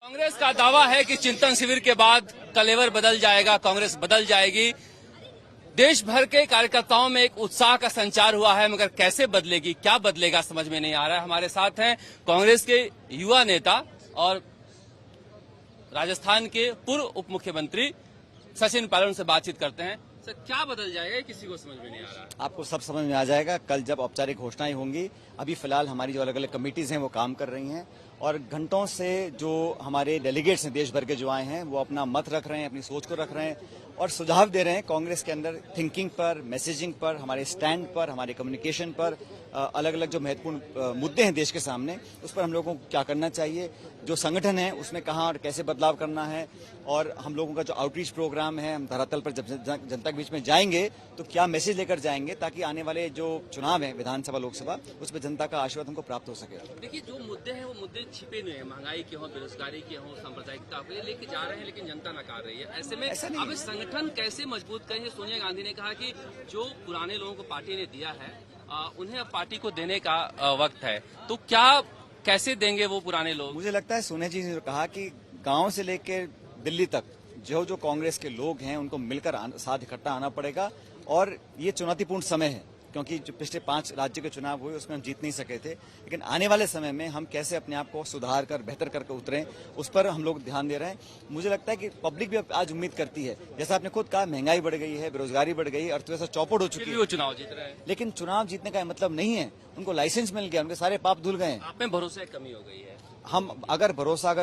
कांग्रेस का दावा है कि चिंतन शिविर के बाद कलेवर बदल जाएगा, कांग्रेस बदल जाएगी। देश भर के कार्यकर्ताओं में एक उत्साह का संचार हुआ है, मगर कैसे बदलेगी, क्या बदलेगा, समझ में नहीं आ रहा है। हमारे साथ हैं कांग्रेस के युवा नेता और राजस्थान के पूर्व उप मुख्यमंत्री सचिन पायलट से बातचीत करते हैं। सर, क्या बदल जाएगा, किसी को समझ में नहीं आ रहा है। आपको सब समझ में आ जाएगा कल जब औपचारिक घोषणाएं होंगी। अभी फिलहाल हमारी जो अलग अलग कमेटीज हैं वो काम कर रही हैं और घंटों से जो हमारे डेलीगेट्स हैं देश भर के जो आए हैं वो अपना मत रख रहे हैं, अपनी सोच को रख रहे हैं और सुझाव दे रहे हैं कांग्रेस के अंदर थिंकिंग पर, मैसेजिंग पर, हमारे स्टैंड पर, हमारे कम्युनिकेशन पर, अलग अलग जो महत्वपूर्ण मुद्दे हैं देश के सामने उस पर हम लोगों को क्या करना चाहिए, जो संगठन है उसमें कहाँ और कैसे बदलाव करना है और हम लोगों का जो आउटरीच प्रोग्राम है, हम धरातल पर जब जनता के बीच में जाएंगे तो क्या मैसेज लेकर जाएंगे ताकि आने वाले जो चुनाव है विधानसभा लोकसभा उसमें जनता का आशीर्वाद हमको प्राप्त हो सके। देखिए, जो मुद्दे हैं वो मुद्दे छिपे नहीं है, महंगाई के हों, बेरोजगारी के हों, सांप्रदायिकता को लेके जा रहे हैं लेकिन जनता नकार रही है। ऐसे में अब संगठन कैसे मजबूत करेंगे। सोनिया गांधी ने कहा कि जो पुराने लोगों को पार्टी ने दिया है उन्हें अब पार्टी को देने का वक्त है, तो क्या कैसे देंगे वो पुराने लोग। मुझे लगता है सोनिया जी ने जो कहा कि गांव से लेकर दिल्ली तक जो जो कांग्रेस के लोग हैं उनको मिलकर साथ इकट्ठा आना पड़ेगा और ये चुनौतीपूर्ण समय है क्योंकि जो पिछले 5 राज्य के चुनाव हुए उसमें हम जीत नहीं सके थे, लेकिन आने वाले समय में हम कैसे अपने आप को सुधार कर बेहतर करके उतरें उस पर हम लोग ध्यान दे रहे हैं। मुझे लगता है कि पब्लिक भी आज उम्मीद करती है, जैसा आपने खुद कहा महंगाई बढ़ गई है, बेरोजगारी बढ़ गई, अर्थव्यवस्था चौपट हो चुकी है। वो चुनाव जीत रहे हैं, लेकिन चुनाव जीतने का मतलब नहीं है, उनको लाइसेंस मिल गया, उनके सारे पाप धुल गए। आप में भरोसे की कमी हो गई है। हम अगर भरोसा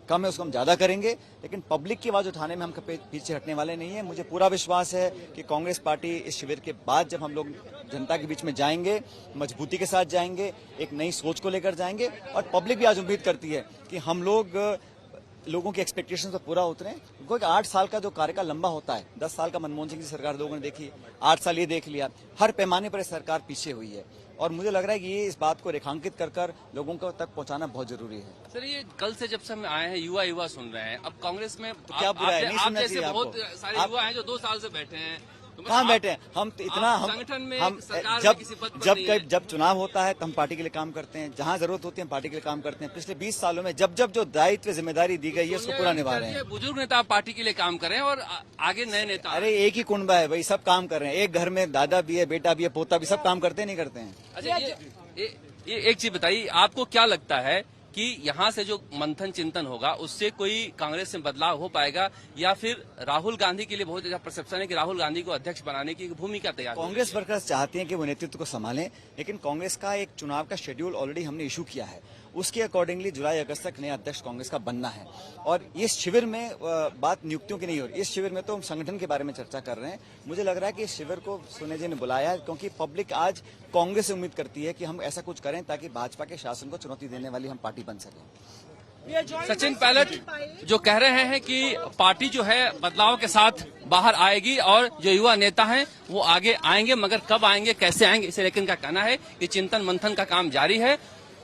कम है उसको हम ज्यादा करेंगे, लेकिन पब्लिक की आवाज उठाने में हम पीछे हटने वाले नहीं है। मुझे पूरा विश्वास है कि कांग्रेस पार्टी इस शिविर के बाद जब हम लोग जनता के बीच में जाएंगे, मजबूती के साथ जाएंगे, एक नई सोच को लेकर जाएंगे और पब्लिक भी आज उम्मीद करती है कि हम लोगों की एक्सपेक्टेशंस पर पूरा उतरे। क्योंकि 8 साल का जो कार्यकाल लंबा होता है, 10 साल का मनमोहन सिंह की सरकार लोगों ने देखी, 8 साल ये देख लिया, हर पैमाने पर सरकार पीछे हुई है और मुझे लग रहा है कि ये इस बात को रेखांकित कर लोगों को तक पहुंचाना बहुत जरूरी है। सर, ये कल से जब से हम आए हैं युवा सुन रहे हैं, अब कांग्रेस में तो क्या बुरा है, नहीं सुनना चाहिए आपको। बहुत सारे युवा हैं जो 2 साल से बैठे हैं, कहाँ बैठे हैं हम तो इतना संगठन में हम जब चुनाव होता है तो हम पार्टी के लिए काम करते हैं, जहाँ जरूरत होती है हम पार्टी के लिए काम करते हैं। पिछले 20 सालों में जब जो दायित्व जिम्मेदारी दी गई है उसको पूरा निभा रहे हैं। बुजुर्ग नेता पार्टी के लिए काम कर रहे हैं और आगे नए नेता। अरे एक ही कुंबा है भाई, सब काम कर रहे हैं, एक घर में दादा भी है, बेटा भी है, पोता भी, सब काम करते नहीं करते हैं। अच्छा, ये एक चीज बताइए, आपको क्या लगता है कि यहाँ से जो मंथन चिंतन होगा उससे कोई कांग्रेस में बदलाव हो पाएगा या फिर राहुल गांधी के लिए बहुत अच्छा परसेप्शन है कि राहुल गांधी को अध्यक्ष बनाने की भूमिका तैयार। कांग्रेस वर्कर्स चाहते हैं कि वो नेतृत्व को संभालें, लेकिन कांग्रेस का एक चुनाव का शेड्यूल ऑलरेडी हमने इशू किया है, उसके अकॉर्डिंगली जुलाई अगस्त तक नया अध्यक्ष कांग्रेस का बनना है। और इस शिविर में बात नियुक्तियों की नहीं हो रही, इस शिविर में तो हम संगठन के बारे में चर्चा कर रहे हैं। मुझे लग रहा है कि इस शिविर को सोनिया जी ने बुलाया है क्योंकि पब्लिक आज कांग्रेस से उम्मीद करती है कि हम ऐसा कुछ करें ताकि भाजपा के शासन को चुनौती देने वाली हम पार्टी बन सकें। सचिन पायलट जो कह रहे हैं कि पार्टी जो है बदलाव के साथ बाहर आएगी और जो युवा नेता हैं वो आगे आएंगे, मगर कब आएंगे, कैसे आएंगे, इसे लेकर का कहना है कि चिंतन मंथन का काम जारी है।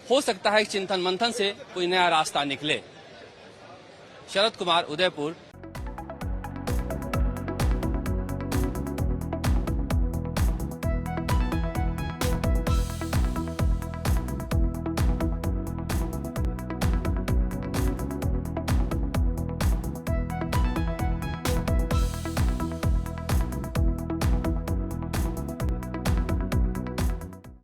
हो सकता है कि चिंतन मंथन से कोई नया रास्ता निकले। शरद कुमार, उदयपुर,